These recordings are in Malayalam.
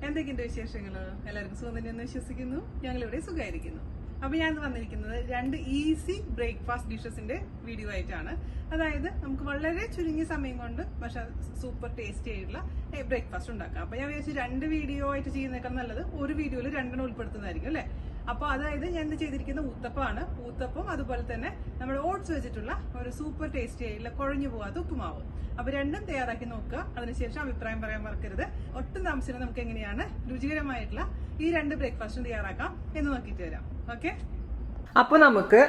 എന്തൊക്കെയുണ്ട് വിശേഷങ്ങള്? എല്ലാവർക്കും സുഖം തന്നെയെന്ന് വിശ്വസിക്കുന്നു. ഞങ്ങളിവിടെ സുഖമായിരിക്കുന്നു. അപ്പൊ ഞാൻ വന്നിരിക്കുന്നത് 2 ഈസി ബ്രേക്ക്ഫാസ്റ്റ് ഡിഷസിന്റെ വീഡിയോ ആയിട്ടാണ്. അതായത് നമുക്ക് വളരെ ചുരുങ്ങിയ സമയം കൊണ്ട് പക്ഷെ സൂപ്പർ ടേസ്റ്റി ആയിട്ടുള്ള ബ്രേക്ക്ഫാസ്റ്റ് ഉണ്ടാക്കാം. അപ്പൊ ഞാൻ വിചാരിച്ചു 2 വീഡിയോ ആയിട്ട് ചെയ്യുന്നേക്കാൾ നല്ലത് ഒരു വീഡിയോയിൽ 2 ഉൾപ്പെടുത്തുന്നതായിരിക്കും അല്ലെ. അപ്പൊ അതായത് ഞാൻ ചെയ്തിരിക്കുന്ന ഊത്തപ്പമാണ്. ഊത്തപ്പം അതുപോലെ തന്നെ നമ്മുടെ ഓട്സ് വെച്ചിട്ടുള്ള ഒരു സൂപ്പർ ടേസ്റ്റി ആയിട്ടുള്ള കുഴഞ്ഞു പോകാത്ത ഉപ്പുമാവ്. അപ്പൊ രണ്ടും തയ്യാറാക്കി നോക്കുക. അതിനുശേഷം അഭിപ്രായം പറയാൻ മറക്കരുത്. ഒട്ടും താമസിച്ചിട്ട് നമുക്ക് എങ്ങനെയാണ് രുചികരമായിട്ടുള്ള ഈ 2 ബ്രേക്ക്ഫാസ്റ്റും തയ്യാറാക്കാം എന്ന് നോക്കിയിട്ട് വരാം. ഓക്കെ, അപ്പൊ നമുക്ക്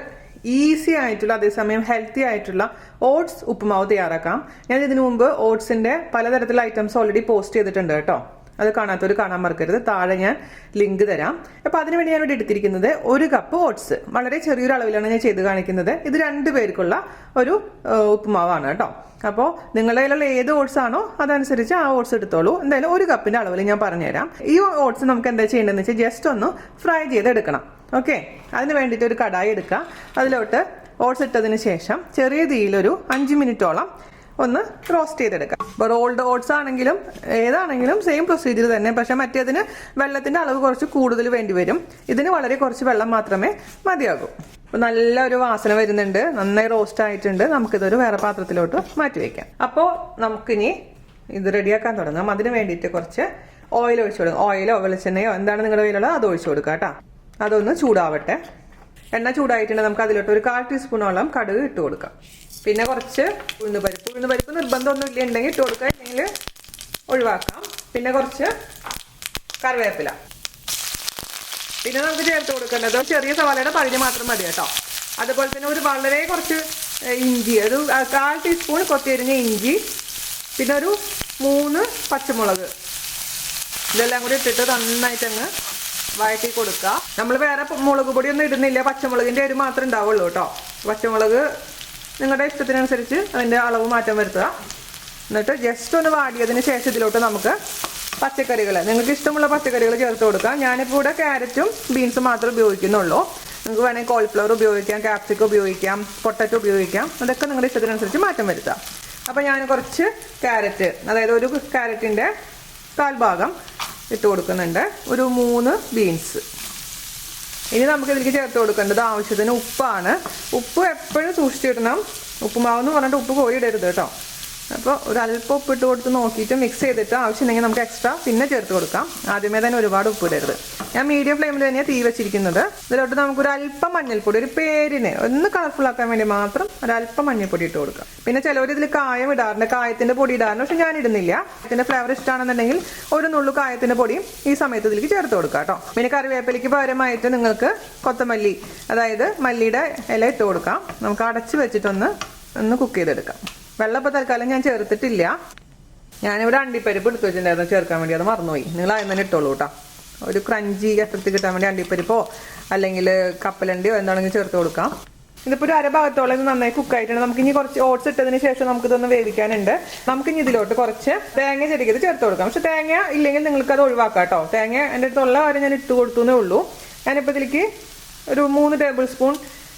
ഈസി ആയിട്ടുള്ള അതേസമയം ഹെൽത്തി ആയിട്ടുള്ള ഓട്സ് ഉപ്പുമാവ് തയ്യാറാക്കാം. ഞാൻ ഇതിനു മുമ്പ് ഓട്സിന്റെ പലതരത്തിലുള്ള ഐറ്റംസ് ഓൾറെഡി പോസ്റ്റ് ചെയ്തിട്ടുണ്ട് കേട്ടോ. അത് കാണാത്തവർ കാണാൻ മറക്കരുത്. താഴെ ഞാൻ ലിങ്ക് തരാം. അപ്പൊ അതിനുവേണ്ടി ഞാൻ ഇവിടെ എടുത്തിരിക്കുന്നത് 1 കപ്പ് ഓട്സ്. വളരെ ചെറിയൊരു അളവിലാണ് ഞാൻ ചെയ്ത് കാണിക്കുന്നത്. ഇത് 2 പേർക്കുള്ള ഒരു ഉപ്പുമാവാണ് കേട്ടോ. അപ്പോൾ നിങ്ങളുടെ കയ്യിലുള്ള ഏത് ഓട്സ് ആണോ അതനുസരിച്ച് ആ ഓട്സ് എടുത്തോളൂ. എന്തായാലും 1 കപ്പിന്റെ അളവിൽ ഞാൻ പറഞ്ഞുതരാം. ഈ ഓട്സ് നമുക്ക് എന്താ ചെയ്യേണ്ടതെന്ന് വെച്ചാൽ ജസ്റ്റ് ഒന്ന് ഫ്രൈ ചെയ്തെടുക്കണം. ഓക്കെ, അതിന് വേണ്ടിയിട്ട് ഒരു കടായി എടുക്കുക. അതിലോട്ട് ഓട്സ് ഇട്ടതിന് ശേഷം ചെറിയ തീയിലൊരു 5 മിനിറ്റോളം ഒന്ന് റോസ്റ്റ് ചെയ്തെടുക്കാം. ഇപ്പോൾ റോൾഡ് ഓട്സ് ആണെങ്കിലും ഏതാണെങ്കിലും സെയിം പ്രൊസീജിയർ തന്നെ. പക്ഷെ മറ്റേതിന് വെള്ളത്തിന്റെ അളവ് കുറച്ച് കൂടുതൽ വേണ്ടി വരും. ഇതിന് വളരെ കുറച്ച് വെള്ളം മാത്രമേ മതിയാകൂ. അപ്പോൾ നല്ലൊരു വാസന വരുന്നുണ്ട്, നന്നായി റോസ്റ്റ് ആയിട്ടുണ്ട്. നമുക്കിതൊരു വേറെ പാത്രത്തിലോട്ട് മാറ്റി വയ്ക്കാം. അപ്പോൾ നമുക്കിനി ഇത് റെഡിയാക്കാൻ തുടങ്ങാം. അതിന് വേണ്ടിയിട്ട് കുറച്ച് ഓയിൽ ഒഴിച്ചു കൊടുക്കാം. ഓയിലോ വെളിച്ചെണ്ണയോ എന്താണ് നിങ്ങളുടെ കയ്യിലുള്ളത് അത് ഒഴിച്ചു കൊടുക്കുക കേട്ടോ. അതൊന്ന് ചൂടാവട്ടെ. എണ്ണ ചൂടായിട്ടുണ്ടെങ്കിൽ നമുക്ക് അതിലോട്ട് ഒരു 1/4 ടീസ്പൂണോളം കടുക് ഇട്ട് കൊടുക്കാം. പിന്നെ കുറച്ച് ഉഴുന്നുപരിപ്പ് നിർബന്ധമൊന്നും ഇല്ല, ഉണ്ടെങ്കിൽ ഇട്ട് കൊടുക്കുക, ഇല്ലെങ്കിൽ ഒഴിവാക്കാം. പിന്നെ കുറച്ച് കറിവേപ്പില. പിന്നെ നമുക്ക് ചേർത്ത് കൊടുക്കേണ്ടത് ചെറിയ സവാളയുടെ പകുതി മാത്രം മതി കേട്ടോ. അതുപോലെ തന്നെ ഒരു വളരെ കുറച്ച് ഇഞ്ചി, ഒരു 1/4 ടീസ്പൂൺ കൊത്തിയരിഞ്ഞ ഇഞ്ചി, പിന്നെ ഒരു 3 പച്ചമുളക്. ഇതെല്ലാം കൂടി ഇട്ടിട്ട് നന്നായിട്ടങ്ങ് വഴറ്റി കൊടുക്കുക. നമ്മൾ വേറെ മുളക് പൊടിയൊന്നും ഇടുന്നില്ല, പച്ചമുളകിന്റെ എരിവ് മാത്രമേ ഉണ്ടാവുള്ളൂ കേട്ടോ. പച്ചമുളക് നിങ്ങളുടെ ഇഷ്ടത്തിനനുസരിച്ച് അതിന്റെ അളവ് മാറ്റം വരുത്തുക. എന്നിട്ട് ജസ്റ്റ് ഒന്ന് വാടിയതിന് ശേഷം ഇതിലോട്ട് നമുക്ക് പച്ചക്കറികൾ, നിങ്ങൾക്ക് ഇഷ്ടമുള്ള പച്ചക്കറികൾ ചേർത്ത് കൊടുക്കാം. ഞാനിപ്പോൾ ഇവിടെ ക്യാരറ്റും ബീൻസും മാത്രമേ ഉപയോഗിക്കുന്നുള്ളൂ. നിങ്ങൾക്ക് വേണമെങ്കിൽ കോളിഫ്ലവർ ഉപയോഗിക്കാം, ക്യാപ്സിക്കം ഉപയോഗിക്കാം, പൊട്ടറ്റോ ഉപയോഗിക്കാം. അതൊക്കെ നിങ്ങളുടെ ഇഷ്ടത്തിനനുസരിച്ച് മാറ്റം വരുത്താം. അപ്പം ഞാൻ കുറച്ച് ക്യാരറ്റ്, അതായത് ഒരു ക്യാരറ്റിന്റെ 1/4 ഭാഗം ഇട്ട് കൊടുക്കുന്നുണ്ട്. ഒരു 3 ബീൻസ്. ഇനി നമുക്ക് ഇതിലേക്ക് ചേർത്ത് കൊടുക്കേണ്ടത് ആവശ്യത്തിന് ഉപ്പാണ്. ഉപ്പ് എപ്പോഴും സൂക്ഷിച്ചിടണം. ഉപ്പുമാവെന്ന് പറഞ്ഞിട്ട് ഉപ്പ് കോരിയിടരുത് കേട്ടോ. അപ്പോൾ ഒരു അല്പം ഉപ്പ് ഇട്ട് കൊടുത്ത് നോക്കിയിട്ട് മിക്സ് ചെയ്തിട്ട് ആവശ്യമുണ്ടെങ്കിൽ നമുക്ക് എക്സ്ട്രാ പിന്നെ ചേർത്ത് കൊടുക്കാം. ആദ്യമേ തന്നെ ഒരുപാട് ഉപ്പ് ഇടരുത്. ഞാൻ മീഡിയം ഫ്ലെയിമിൽ തന്നെയാണ് തീ വെച്ചിരിക്കുന്നത്. ഇതിലോട്ട് നമുക്കൊരു അല്പം മഞ്ഞൾപ്പൊടി, ഒരു പേരിന് ഒന്ന് കളർഫുൾ ആക്കാൻ വേണ്ടി മാത്രം ഒരല്പം മഞ്ഞൾപ്പൊടി ഇട്ട് കൊടുക്കാം. പിന്നെ ചിലവർ ഇതിൽ കായം ഇടാറുണ്ട്, കായത്തിന്റെ പൊടി ഇടാറുണ്ട്. പക്ഷെ ഞാൻ ഇടുന്നില്ല. ഇതിന്റെ ഫ്ലേവർ ഇഷ്ടമാണെന്നുണ്ടെങ്കിൽ ഒരു നുള്ളു കായത്തിന്റെ പൊടിയും ഈ സമയത്ത് ഇതിലേക്ക് ചേർത്ത് കൊടുക്കാം കേട്ടോ. പിന്നെ കറിവേപ്പിലയ്ക്ക് പകരമായിട്ട് നിങ്ങൾക്ക് കൊത്തമല്ലി, അതായത് മല്ലിയുടെ ഇല ഇട്ട് കൊടുക്കാം. നമുക്ക് അടച്ച് വെച്ചിട്ടൊന്ന് കുക്ക് ചെയ്തെടുക്കാം. വെള്ളം ഇപ്പോൾ തൽക്കാലം ഞാൻ ചേർത്തിട്ടില്ല. ഞാനിവിടെ അണ്ടിപ്പരിപ്പ് എടുത്തു വെച്ചിട്ടുണ്ടായിരുന്നു ചേർക്കാൻ വേണ്ടി, അത് മറന്നുപോയി. നിങ്ങൾ അതിന് തന്നെ ഇട്ടോളൂ കേട്ടോ. ഒരു ക്രഞ്ചി എഫക്റ്റ് കിട്ടാൻ വേണ്ടി അണ്ടിപ്പരിപ്പോ അല്ലെങ്കിൽ കപ്പലണ്ടിയോ എന്താണെങ്കിലും ചേർത്ത് കൊടുക്കാം. ഇതിപ്പോൾ ഒരു അരഭാഗത്തോളം ഇത് നന്നായി കുക്കായിട്ടുണ്ട്. നമുക്കിനി കുറച്ച് ഓട്സ് ഇട്ടതിന് ശേഷം നമുക്കിതൊന്ന് വേവിക്കാനുണ്ട്. നമുക്കിനി ഇതിലോട്ട് കുറച്ച് തേങ്ങ ചെറുക്കിയത് ചേർത്ത് കൊടുക്കാം. പക്ഷെ തേങ്ങ ഇല്ലെങ്കിൽ നിങ്ങൾക്ക് അത് ഒഴിവാക്കാം കേട്ടോ. തേങ്ങ എൻ്റെ അടുത്തുള്ള കാര്യം ഞാൻ ഇട്ട് കൊടുത്തേ ഉള്ളൂ. ഞാനിപ്പോൾ ഇതിലേക്ക് ഒരു 3 ടേബിൾ സ്പൂൺ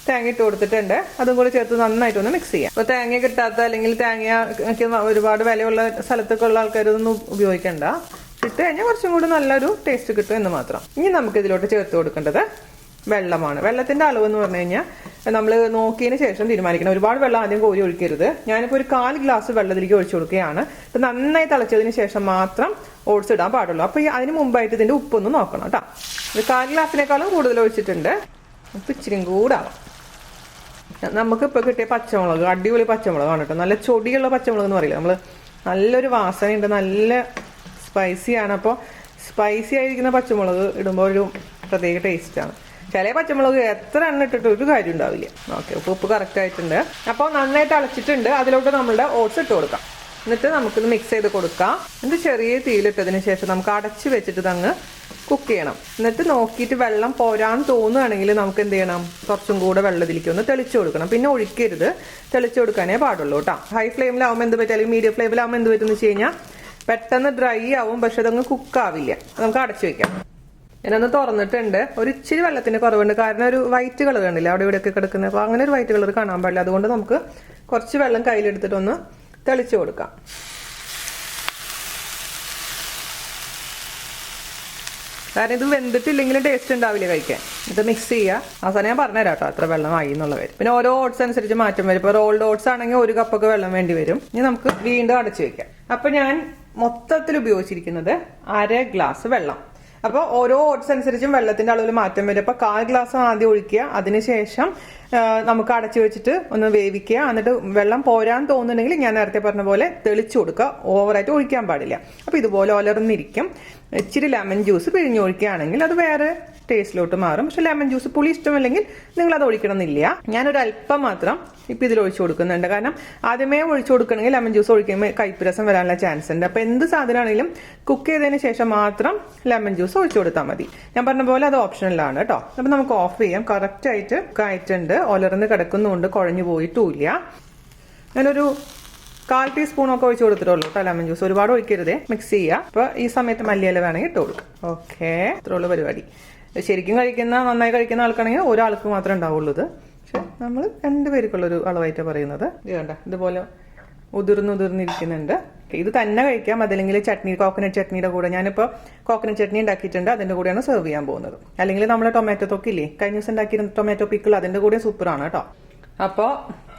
തേങ്ങ ഇട്ട് കൊടുത്തിട്ടുണ്ട്. അതും കൂടി ചേർത്ത് നന്നായിട്ടൊന്ന് മിക്സ് ചെയ്യാം. അപ്പോൾ തേങ്ങ കിട്ടാത്ത അല്ലെങ്കിൽ തേങ്ങ ഒരുപാട് വിലയുള്ള സ്ഥലത്തൊക്കെ ഉള്ള ആൾക്കാരൊന്നും ഉപയോഗിക്കണ്ട. ഇട്ട് കഴിഞ്ഞാൽ കുറച്ചും കൂടി നല്ലൊരു ടേസ്റ്റ് കിട്ടും എന്ന് മാത്രം. ഇനി നമുക്ക് ഇതിലോട്ട് ചേർത്ത് കൊടുക്കേണ്ടത് വെള്ളമാണ്. വെള്ളത്തിന്റെ അളവ് എന്ന് പറഞ്ഞു കഴിഞ്ഞാൽ നമ്മൾ നോക്കിയതിന് ശേഷം തീരുമാനിക്കണം. ഒരുപാട് വെള്ളം ആദ്യം കോരി ഒഴിക്കരുത്. ഞാനിപ്പോൾ ഒരു 1/4 ഗ്ലാസ് വെള്ളത്തിലേക്ക് ഒഴിച്ചു കൊടുക്കുകയാണ്. ഇത് നന്നായി തിളച്ചതിന് ശേഷം മാത്രം ഓട്സ് ഇടാൻ പാടുള്ളൂ. അപ്പോൾ അതിന് മുമ്പായിട്ട് ഇതിന്റെ ഉപ്പൊന്ന് നോക്കണം കേട്ടോ. ഇത് 1/4 ഗ്ലാസിനേക്കാളും കൂടുതൽ ഒഴിച്ചിട്ടുണ്ട്. ഉപ്പ് ഇച്ചിരി കൂടാവാം. നമുക്കിപ്പോൾ കിട്ടിയ പച്ചമുളക് അടിപൊളി പച്ചമുളകാണ് കേട്ടോ. നല്ല ചൊടിയുള്ള പച്ചമുളക് എന്ന് പറയില്ല നമ്മൾ. നല്ലൊരു വാസനയുണ്ട്, നല്ല സ്പൈസിയാണ്. അപ്പോൾ സ്പൈസി ആയിരിക്കുന്ന പച്ചമുളക് ഇടുമ്പോൾ ഒരു പ്രത്യേക ടേസ്റ്റാണ്. ചില പച്ചമുളക് എത്ര എണ്ണ ഇട്ടിട്ട് ഒരു കാര്യം ഉണ്ടാവില്ല. ഓക്കെ, ഉപ്പ് കറക്റ്റ് ആയിട്ടുണ്ട്. അപ്പോൾ നന്നായിട്ട് അളച്ചിട്ടുണ്ട്. അതിലോട്ട് നമ്മളുടെ ഓട്സ് ഇട്ട് കൊടുക്കാം. എന്നിട്ട് നമുക്കിത് മിക്സ് ചെയ്ത് കൊടുക്കാം. എന്നിട്ട് ചെറിയ തീയിലിട്ടതിന് ശേഷം നമുക്ക് അടച്ച് വെച്ചിട്ട് തങ്ങ് കുക്ക് ചെയ്യണം. എന്നിട്ട് നോക്കിയിട്ട് വെള്ളം പോരാന്ന് തോന്നുകയാണെങ്കിൽ നമുക്ക് എന്ത് ചെയ്യണം, കുറച്ചും കൂടെ വെള്ളത്തിലേക്ക് ഒന്ന് തെളിച്ചു കൊടുക്കണം. പിന്നെ ഒഴിക്കരുത്, തെളിച്ചു കൊടുക്കാനേ പാടുള്ളൂ കേട്ടോ. ഹൈ ഫ്ലെയിമിലാവുമ്പോൾ എന്ത് പറ്റും, അല്ലെങ്കിൽ മീഡിയം ഫ്ലെയിമിലാവുമ്പോൾ എന്ത് പറ്റുമെന്ന് വെച്ച് കഴിഞ്ഞാൽ പെട്ടെന്ന് ഡ്രൈ ആവും, പക്ഷെ അതങ്ങ് കുക്കാവില്ല. നമുക്ക് അടച്ചു വെക്കാം. ഞാനൊന്ന് തുറന്നിട്ടുണ്ട്. ഒരു ഇച്ചിരി വെള്ളത്തിന് കുറവുണ്ട്, കാരണം ഒരു വൈറ്റ് കളർ കണ്ടില്ല അവിടെ ഇവിടെയൊക്കെ കിടക്കുന്നത്. അപ്പോൾ അങ്ങനെ ഒരു വൈറ്റ് കളർ കാണാൻ പാടില്ല. അതുകൊണ്ട് നമുക്ക് കുറച്ച് വെള്ളം കയ്യിലെടുത്തിട്ടൊന്ന് തെളിച്ചു കൊടുക്കാം. കാരണം ഇത് വെന്തിട്ടില്ലെങ്കിലും ടേസ്റ്റ് ഉണ്ടാവില്ല കഴിക്കാൻ. ഇത് മിക്സ് ചെയ്യുക. അവസാനം ഞാൻ പറഞ്ഞുതരാം കേട്ടോ അത്ര വെള്ളം ആയി എന്നുള്ള വരും. പിന്നെ ഓരോ ഓട്സ് അനുസരിച്ച് മാറ്റം വരും. ഇപ്പോൾ റോൾഡ് ഓട്സ് ആണെങ്കിൽ 1 കപ്പൊക്കെ വെള്ളം വേണ്ടി വരും. ഇനി നമുക്ക് വീണ്ടും അടച്ചു വെക്കാം. അപ്പൊ ഞാൻ മൊത്തത്തിൽ ഉപയോഗിച്ചിരിക്കുന്നത് 1/2 ഗ്ലാസ് വെള്ളം. അപ്പോൾ ഓരോ ഓട്സ് അനുസരിച്ചും വെള്ളത്തിന്റെ അളവിൽ മാറ്റം വരും. അപ്പോൾ 1/4 ഗ്ലാസ് ആദ്യം ഒഴിക്കുക, അതിനുശേഷം നമുക്ക് അടച്ചു വെച്ചിട്ട് ഒന്ന് വേവിക്കുക. എന്നിട്ട് വെള്ളം പോരാൻ തോന്നുന്നുണ്ടെങ്കിൽ ഞാൻ നേരത്തെ പറഞ്ഞ പോലെ തെളിച്ചു കൊടുക്കുക, ഓവറായിട്ട് ഒഴിക്കാൻ പാടില്ല. അപ്പോൾ ഇതുപോലെ ഒലർന്നിരിക്കും. ഇച്ചിരി ലെമൺ ജ്യൂസ് പിഴിഞ്ഞൊഴിക്കുകയാണെങ്കിൽ അത് വേറെ ടേസ്റ്റിലോട്ട് മാറും. പക്ഷെ ലെമൺ ജ്യൂസ് പുളി ഇഷ്ടമല്ലെങ്കിൽ നിങ്ങൾ അത് ഒഴിക്കണമെന്നില്ല. ഞാനൊരു അല്പം മാത്രം ഇപ്പം ഇതിൽ ഒഴിച്ചു കൊടുക്കുന്നുണ്ട്. കാരണം ആദ്യമേ ഒഴിച്ചു കൊടുക്കണമെങ്കിൽ ലെമൺ ജ്യൂസ് ഒഴിക്കുമ്പോൾ കയ്പ്പ് രസം വരാനുള്ള ചാൻസ് ഉണ്ട്. അപ്പോൾ എന്ത് സാധനമാണെങ്കിലും കുക്ക് ചെയ്തതിന് ശേഷം മാത്രം ലെമൺ ജ്യൂസ് ഒഴിച്ചു കൊടുത്താൽ മതി. ഞാൻ പറഞ്ഞ പോലെ അത് ഓപ്ഷണലാണ് കേട്ടോ. അപ്പം നമുക്ക് ഓഫ് ചെയ്യാം. കറക്റ്റായിട്ട് ആയിട്ടുണ്ട്. ഒലർന്ന് കിടക്കുന്നുണ്ട്, കുഴഞ്ഞു പോയിട്ടുമില്ല. ഞാനൊരു 1/4 ടീസ്പൂണൊക്കെ ഒഴിച്ചു കൊടുത്തിട്ടുള്ളൂ കേട്ടോ ലെമൺ ജ്യൂസ്. ഒരുപാട് ഒഴിക്കരുതേ. മിക്സ് ചെയ്യുക. അപ്പോൾ ഈ സമയത്ത് മല്ലിയില വേണമെങ്കിൽ ഇട്ട് കൊടുക്കും. ഓക്കെ, ഇത്രയുള്ള പരിപാടി. ശരിക്കും നന്നായി കഴിക്കുന്ന ആൾക്കാണെങ്കിൽ ഒരാൾക്ക് മാത്രമേ ഉണ്ടാവുള്ളൂ ഇത്. പക്ഷെ നമ്മൾ 2 പേർക്കുള്ളൊരു അളവായിട്ടാണ് പറയുന്നത്. ഇത് കണ്ട ഇതുപോലെ ഉതിർന്നിരിക്കുന്നുണ്ട്. ഇത് തന്നെ കഴിക്കാം. അതല്ലെങ്കിൽ കോക്കനട്ട് ചട്നിയുടെ കൂടെ. ഞാനിപ്പോൾ കോക്കനട്ട് ചട്നി ഉണ്ടാക്കിയിട്ടുണ്ട്, അതിൻ്റെ കൂടെയാണ് സെർവ് ചെയ്യാൻ പോകുന്നത്. അല്ലെങ്കിൽ നമ്മൾ ടൊമാറ്റോ തൊക്കില്ലേ, കഴിഞ്ഞ ദിവസം ഉണ്ടാക്കിയിരുന്ന ടൊമാറ്റോ പിക്കിൾ, അതിൻ്റെ കൂടെ സൂപ്പറാണ് കേട്ടോ. അപ്പോൾ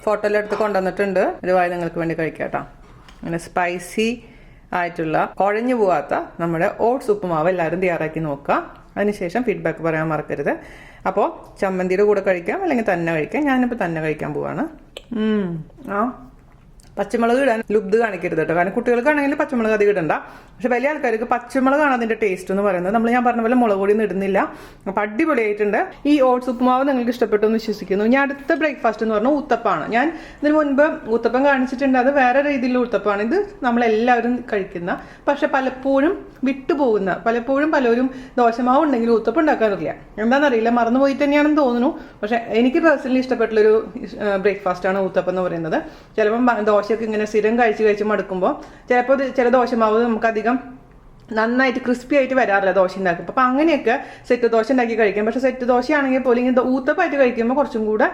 ഫോട്ടോയിൽ എടുത്ത് കൊണ്ടുവന്നിട്ടുണ്ട്. ഒരു വായ നിങ്ങൾക്ക് വേണ്ടി കഴിക്കാം കേട്ടോ. അങ്ങനെ സ്പൈസി ആയിട്ടുള്ള കുഴഞ്ഞു പോവാത്ത നമ്മുടെ ഓട്സ് ഉപ്പുമാവ് എല്ലാവരും തയ്യാറാക്കി നോക്കുക. അതിനുശേഷം ഫീഡ്ബാക്ക് പറയാൻ മറക്കരുത്. അപ്പോൾ ചമ്മന്തിയുടെ കൂടെ കഴിക്കാം, അല്ലെങ്കിൽ തന്നെ കഴിക്കാം. ഞാനിപ്പോൾ തന്നെ കഴിക്കാൻ പോവാണ്. പച്ചമുളക് ഇടാൻ ലുബ്ധ കാണിക്കരുത് കേട്ടോ. കാരണം കുട്ടികൾക്കാണെങ്കിൽ പച്ചമുളക് അധികം ഇടണ്ട. പക്ഷെ വലിയ ആൾക്കാർക്ക് പച്ചമുളകാണ് അതിന്റെ ടേസ്റ്റ് എന്ന് പറയുന്നത്. ഞാൻ പറഞ്ഞ പോലെ മുളക് പൊടി ഇടുന്നില്ല. അപ്പൊ അടിപൊളിയായിട്ടുണ്ട്. ഈ ഓട്സ് ഉപ്പുമാവ് നിങ്ങൾക്ക് ഇഷ്ടപ്പെട്ടു എന്ന് വിശ്വസിക്കുന്നു. ഞാൻ അടുത്ത ബ്രേക്ക്ഫാസ്റ്റ് എന്ന് പറഞ്ഞാൽ ഊത്തപ്പാണ്. ഞാൻ ഇതിന് മുൻപ് ഊത്തപ്പം കാണിച്ചിട്ടുണ്ട്. അത് വേറെ രീതിയിലുള്ള ഊത്തപ്പാണ്. ഇത് നമ്മളെല്ലാവരും കഴിക്കുന്ന, പക്ഷെ പലപ്പോഴും വിട്ടുപോകുന്ന, പലപ്പോഴും പലരും ദോശമാവ് ഉണ്ടെങ്കിൽ ഊത്തപ്പം ഉണ്ടാക്കാറില്ല. എന്താണെന്നറിയില്ല, മറന്നുപോയി തന്നെയാണെന്ന് തോന്നുന്നു. പക്ഷെ എനിക്ക് പേഴ്സണലി ഇഷ്ടപ്പെട്ടുള്ളൊരു ബ്രേക്ക്ഫാസ്റ്റ് ആണ് ഊത്തപ്പം എന്ന് പറയുന്നത്. ചിലപ്പം ദോശയൊക്കെ ഇങ്ങനെ സ്ഥിരം കഴിച്ച് മടുക്കുമ്പോൾ ചിലപ്പോൾ ചില ദോശമാവ് നമുക്ക് അധികം നന്നായിട്ട് ക്രിസ്പി ആയിട്ട് വരാറില്ല ദോശ ഉണ്ടാക്കും. അപ്പം അങ്ങനെയൊക്കെ സെറ്റ് ദോശ ഉണ്ടാക്കി കഴിക്കാം. പക്ഷെ സെറ്റ് ദോശയാണെങ്കിൽ പോലും ഇങ്ങനെ ഊത്തപ്പമായിട്ട് കഴിക്കുമ്പോൾ കുറച്ചും കൂടെ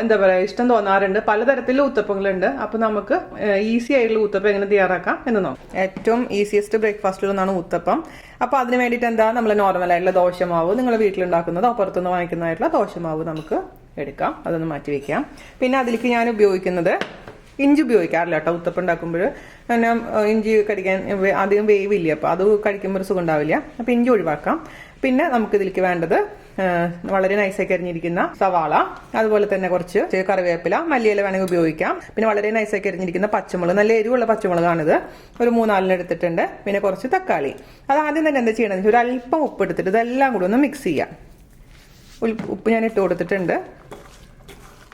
എന്താ പറയുക ഇഷ്ടം തോന്നാറുണ്ട്. പലതരത്തിലുള്ള ഊത്തപ്പങ്ങളുണ്ട്. അപ്പം നമുക്ക് ഈസി ആയിട്ടുള്ള ഊത്തപ്പം എങ്ങനെ തയ്യാറാക്കാം എന്ന് നോക്കാം. ഏറ്റവും ഈസിയസ്റ്റ് ബ്രേക്ക്ഫാസ്റ്റിലൊന്നാണ് ഊത്തപ്പം. അപ്പോൾ അതിന് വേണ്ടിയിട്ട് എന്താ, നമ്മൾ നോർമലായിട്ടുള്ള ദോശമാവ് നിങ്ങൾ വീട്ടിലുണ്ടാക്കുന്നതോ പുറത്തുനിന്ന് വാങ്ങിക്കുന്നതായിട്ടുള്ള ദോശമാവ് നമുക്ക് എടുക്കാം. അതൊന്ന് മാറ്റി വയ്ക്കാം. പിന്നെ അതിലേക്ക് ഞാൻ ഉപയോഗിക്കുന്നത് ഇഞ്ചി ഉപയോഗിക്കാറില്ല കേട്ടോ. ഉത്തപ്പം ഉണ്ടാക്കുമ്പോൾ പിന്നെ ഇഞ്ചി കടിക്കാൻ അധികം വേവില്ല. അപ്പോൾ അത് കഴിക്കുമ്പോൾ ഒരു സുഖം ഉണ്ടാവില്ല. അപ്പോൾ ഇഞ്ചി ഒഴിവാക്കാം. പിന്നെ നമുക്ക് ഇതിലേക്ക് വേണ്ടത് വളരെ നൈസായി അരിഞ്ഞിരിക്കുന്ന സവാള, അതുപോലെ തന്നെ കുറച്ച് കറിവേപ്പില, മല്ലിയില വേണമെങ്കിൽ ഉപയോഗിക്കാം. പിന്നെ വളരെ നൈസായി അരിഞ്ഞിരിക്കുന്ന പച്ചമുളക്, നല്ല എരിവുള്ള പച്ചമുളകാണിത്. ഒരു 3-4 എടുത്തിട്ടുണ്ട്. പിന്നെ കുറച്ച് തക്കാളി. അത് ആദ്യം തന്നെ എന്താ ചെയ്യണമെന്ന് വെച്ചാൽ ഒരു അല്പം ഉപ്പ് എടുത്തിട്ട് ഇതെല്ലാം കൂടി ഒന്ന് മിക്സ് ചെയ്യാം. ഉപ്പ് ഞാൻ ഇട്ട് കൊടുത്തിട്ടുണ്ട്.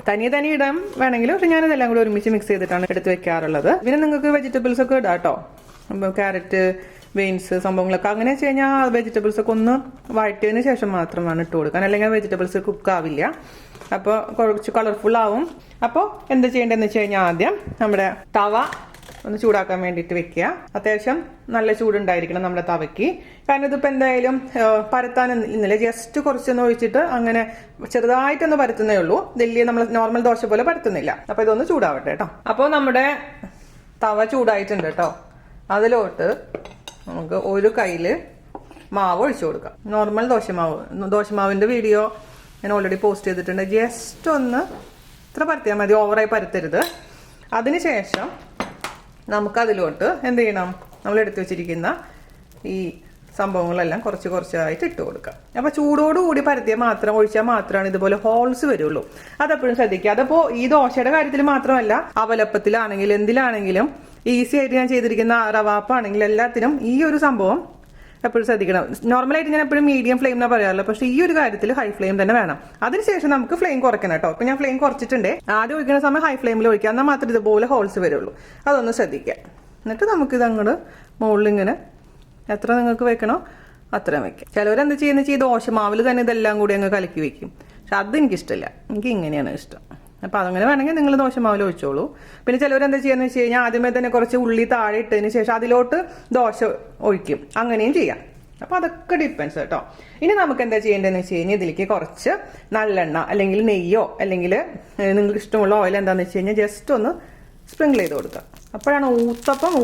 തനിയെ ഇടാൻ വേണമെങ്കിൽ, പക്ഷെ ഞാനിതെല്ലാം കൂടി ഒരുമിച്ച് മിക്സ് ചെയ്തിട്ടാണ് എടുത്ത് വെക്കാറുള്ളത്. പിന്നെ നിങ്ങൾക്ക് വെജിറ്റബിൾസ് ഒക്കെ ഇടാം കേട്ടോ. ക്യാരറ്റ്, ബീൻസ് സംഭവങ്ങളൊക്കെ അങ്ങനെ വെച്ച് കഴിഞ്ഞാൽ വെജിറ്റബിൾസ് ഒക്കെ ഒന്ന് വഴറ്റിയതിന് ശേഷം മാത്രമാണ് ഇട്ട് കൊടുക്കാൻ. അല്ലെങ്കിൽ വെജിറ്റബിൾസ് കുക്ക് ആവില്ല. അപ്പോൾ കുറച്ച് കളർഫുൾ ആവും. അപ്പോൾ എന്താ ചെയ്യേണ്ടതെന്ന് വെച്ച് കഴിഞ്ഞാൽ ആദ്യം നമ്മുടെ തവ ഒന്ന് ചൂടാക്കാൻ വേണ്ടിയിട്ട് വെക്കുക. അത്യാവശ്യം നല്ല ചൂടുണ്ടായിരിക്കണം നമ്മുടെ തവയ്ക്ക്. കാരണം ഇതിപ്പോൾ എന്തായാലും പരത്താൻ ഇന്നലെ ജസ്റ്റ് കുറച്ചൊന്ന് ഒഴിച്ചിട്ട് അങ്ങനെ ചെറുതായിട്ടൊന്ന് പരത്തുന്നേ ഉള്ളൂ. വലിയ നമ്മൾ നോർമൽ ദോശ പോലെ പരത്തുന്നില്ല. അപ്പോൾ ഇതൊന്ന് ചൂടാവട്ടെ കേട്ടോ. അപ്പോൾ നമ്മുടെ തവ ചൂടായിട്ടുണ്ട് കേട്ടോ. അതിലോട്ട് നമുക്ക് ഒരു കയ്യിൽ മാവ് ഒഴിച്ചു കൊടുക്കാം. നോർമൽ ദോശമാവിൻ്റെ വീഡിയോ ഞാൻ ഓൾറെഡി പോസ്റ്റ് ചെയ്തിട്ടുണ്ട്. ജസ്റ്റ് ഒന്ന് ഇത്ര പരത്തിയാൽ മതി, ഓവറായി പരത്തരുത്. അതിനുശേഷം നമുക്കതിലോട്ട് എന്ത് ചെയ്യണം, നമ്മൾ എടുത്തു വെച്ചിരിക്കുന്ന ഈ സംഭവങ്ങളെല്ലാം കുറച്ചായിട്ട് ഇട്ട് കൊടുക്കാം. അപ്പോൾ ചൂടോടുകൂടി ഒഴിച്ചാൽ മാത്രമാണ് ഇതുപോലെ ഹോൾസ് വരുള്ളൂ. അതെപ്പോഴും ശ്രദ്ധിക്കുക. അതപ്പോൾ ഈ ദോശയുടെ കാര്യത്തിൽ മാത്രമല്ല, അവലപ്പത്തിലാണെങ്കിലും എന്തിലാണെങ്കിലും ഈസി ആയിട്ട് ഞാൻ ചെയ്തിരിക്കുന്ന റവാപ്പാണെങ്കിൽ എല്ലാത്തിനും ഈ ഒരു സംഭവം എപ്പോഴും ശ്രദ്ധിക്കണം. നോർമലായിട്ട് ഞാൻ എപ്പോഴും മീഡിയം ഫ്ലെയിമിനാണ് പറയാറില്ല. പക്ഷേ ഈ ഒരു കാര്യത്തിൽ ഹൈ ഫ്ലെയിം തന്നെ വേണം. അതിനുശേഷം നമുക്ക് ഫ്ലെയിം കുറയ്ക്കണം കേട്ടോ. ഇപ്പം ഞാൻ ഫ്ലെയിം കുറച്ചിട്ടുണ്ട്. ആദ്യം ഒഴിക്കുന്ന സമയം ഹൈ ഫ്ലെയിമിൽ ഒഴിക്കുക. എന്നാൽ മാത്രമേ ഇതുപോലെ ഹോൾസ് വരുള്ളൂ. അതൊന്ന് ശ്രദ്ധിക്കുക. എന്നിട്ട് നമുക്കിത് അങ്ങോട്ട് മുകളിലിങ്ങനെ എത്ര നിങ്ങൾക്ക് വെക്കണോ അത്രയും വെക്കാം. ചിലവരെന്ത് ചെയ്യുന്ന വെച്ചാൽ ഈ ദോശമാവിൽ തന്നെ ഇതെല്ലാം കൂടി അങ്ങ് കലക്കി വെക്കും. പക്ഷെ അതെനിക്കിഷ്ടമില്ല. എനിക്ക് ഇങ്ങനെയാണ് ഇഷ്ടം. അപ്പോൾ അതങ്ങനെ വേണമെങ്കിൽ നിങ്ങൾ ദോശമാവിൽ ഒഴിച്ചോളൂ. പിന്നെ ചിലവരെന്താ ചെയ്യുന്നത് വെച്ച് കഴിഞ്ഞാൽ ആദ്യമേ തന്നെ കുറച്ച് ഉള്ളി താഴെ ഇട്ടതിന് ശേഷം അതിലോട്ട് ദോശ ഒഴിക്കും. അങ്ങനെയും ചെയ്യാം. അപ്പോൾ അതൊക്കെ ഡിപ്പെൻസ് കേട്ടോ. ഇനി നമുക്ക് എന്താ ചെയ്യേണ്ടതെന്ന് വെച്ച് കഴിഞ്ഞാൽ ഇതിലേക്ക് കുറച്ച് നല്ലെണ്ണ അല്ലെങ്കിൽ നെയ്യോ അല്ലെങ്കിൽ നിങ്ങൾക്ക് ഇഷ്ടമുള്ള ഓയിൽ എന്താണെന്ന് വെച്ച് കഴിഞ്ഞാൽ ജസ്റ്റ് ഒന്ന് സ്പ്രിങ്കിൾ ചെയ്ത് കൊടുക്കുക. അപ്പോഴാണ്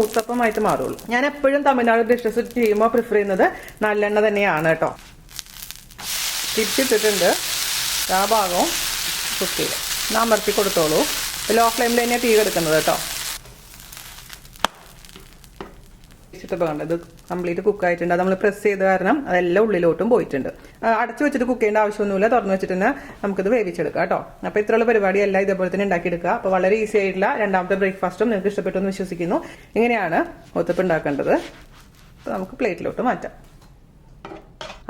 ഊത്തപ്പമായിട്ട് മാറുള്ളൂ. ഞാൻ എപ്പോഴും തമിഴ്നാട് ഡിഷസ് ചെയ്യുമ്പോൾ പ്രിഫർ ചെയ്യുന്നത് നല്ലെണ്ണ തന്നെയാണ് കേട്ടോ. തിരിച്ചിട്ടിട്ടുണ്ട്, ആ ഭാഗവും കുക്ക് ചെയ്യുക. അമർത്തി കൊടുത്തോളൂ. ലോ ഫ്ലെയിമിൽ തന്നെയാണ് തീ എടുക്കുന്നത് കേട്ടോ. വേണ്ട, ഇത് കംപ്ലീറ്റ് കുക്ക് ആയിട്ടുണ്ട്. അത് നമ്മൾ പ്രസ് ചെയ്ത് കാരണം അതെല്ലാം ഉള്ളിലോട്ടും പോയിട്ടുണ്ട്. അടച്ചു വെച്ചിട്ട് കുക്ക് ചെയ്യേണ്ട ആവശ്യമൊന്നുമില്ല, തുറന്നു വെച്ചിട്ട് തന്നെ നമുക്കിത് വേവിച്ചെടുക്കാം കേട്ടോ. അപ്പോൾ ഇത്രയുള്ള പരിപാടിയെല്ലാം ഇതേപോലെ തന്നെ ഉണ്ടാക്കിയെടുക്കുക. അപ്പോൾ വളരെ ഈസി ആയിട്ടുള്ള രണ്ടാമത്തെ ബ്രേക്ക്ഫാസ്റ്റും നിങ്ങൾക്ക് ഇഷ്ടപ്പെട്ടു എന്ന് വിശ്വസിക്കുന്നു. ഇങ്ങനെയാണ് ഊത്തപ്പം ഉണ്ടാക്കേണ്ടത്. അപ്പോൾ നമുക്ക് പ്ലേറ്റിലോട്ട് മാറ്റാം.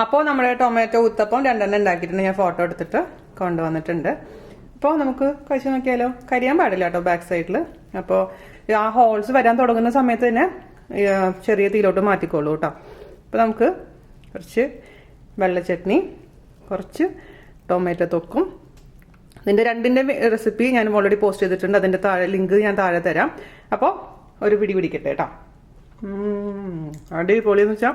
അപ്പോൾ നമ്മുടെ ടൊമാറ്റോ ഊത്തപ്പം 2 ഉണ്ടാക്കിയിട്ടുണ്ട്. ഞാൻ ഫോട്ടോ എടുത്തിട്ട് കൊണ്ടുവന്നിട്ടുണ്ട്. അപ്പോൾ നമുക്ക് കഴിച്ചു നോക്കിയാലോ. കരിയാൻ പാടില്ല കേട്ടോ ബാക്ക് സൈഡിൽ. അപ്പോൾ ആ ഹോൾസ് വരാൻ തുടങ്ങുന്ന സമയത്ത് തന്നെ ചെറിയ തീയിലോട്ട് മാറ്റിക്കോളൂ കേട്ടോ. അപ്പോൾ നമുക്ക് കുറച്ച് വെള്ള ചട്നി, കുറച്ച് ടൊമാറ്റോ തൊക്കും. ഇതിൻ്റെ രണ്ടിൻ്റെ റെസിപ്പി ഞാൻ ഓൾറെഡി പോസ്റ്റ് ചെയ്തിട്ടുണ്ട്. അതിൻ്റെ ലിങ്ക് ഞാൻ താഴെ തരാം. അപ്പോൾ ഒരു പിടി പിടിക്കട്ടെ കേട്ടോ. അടിപൊളിയെന്ന് വെച്ചാൽ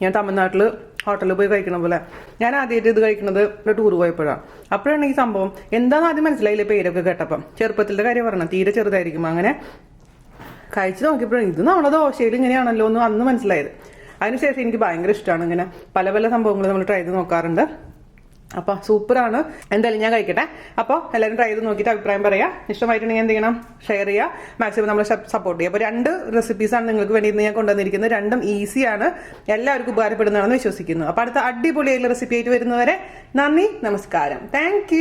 ഞാൻ തമിഴ്നാട്ടിൽ ഹോട്ടലിൽ പോയി കഴിക്കണ പോലെ. ഞാൻ ആദ്യമായിട്ട് ഇത് കഴിക്കുന്നത് ടൂർ പോയപ്പോഴാണ്. അപ്പോഴാണ് ഈ സംഭവം എന്താണെന്ന് ആദ്യം മനസ്സിലായില്ലേ പേരൊക്കെ കേട്ടപ്പം. ചെറുപ്പത്തിൻ്റെ കാര്യം പറഞ്ഞാൽ തീരെ ചെറുതായിരിക്കും. അങ്ങനെ കഴിച്ചു നോക്കിയപ്പോഴും ഇത് നമ്മുടെ ദോശയിൽ ഇങ്ങനെയാണല്ലോ എന്ന് അന്ന് മനസ്സിലായത്. അതിനുശേഷം എനിക്ക് ഭയങ്കര ഇഷ്ടമാണ് ഇങ്ങനെ പല പല സംഭവങ്ങൾ നമ്മൾ ട്രൈ ചെയ്ത് നോക്കാറുണ്ട്. അപ്പോൾ സൂപ്പറാണ്. എന്തായാലും ഞാൻ കഴിക്കട്ടെ. അപ്പോൾ എല്ലാവരും ട്രൈ ചെയ്ത് നോക്കിയിട്ട് അഭിപ്രായം പറയാം. ഇഷ്ടമായിട്ടുണ്ടെങ്കിൽ എന്ത് ചെയ്യണം, ഷെയർ ചെയ്യുക, മാക്സിമം നമ്മൾ സപ്പോർട്ട് ചെയ്യുക. അപ്പോൾ 2 റെസിപ്പീസാണ് നിങ്ങൾക്ക് വേണ്ടി ഇന്ന് ഞാൻ കൊണ്ടുവന്നിരിക്കുന്നത്. രണ്ടും ഈസിയാണ്, എല്ലാവർക്കും ഉപകാരപ്പെടുന്നതാണെന്ന് വിശ്വസിക്കുന്നു. അപ്പോൾ അടുത്ത അടിപൊളിയായിട്ടുള്ള റെസിപ്പി ആയിട്ട് വരുന്നവരെ നന്ദി, നമസ്കാരം. താങ്ക്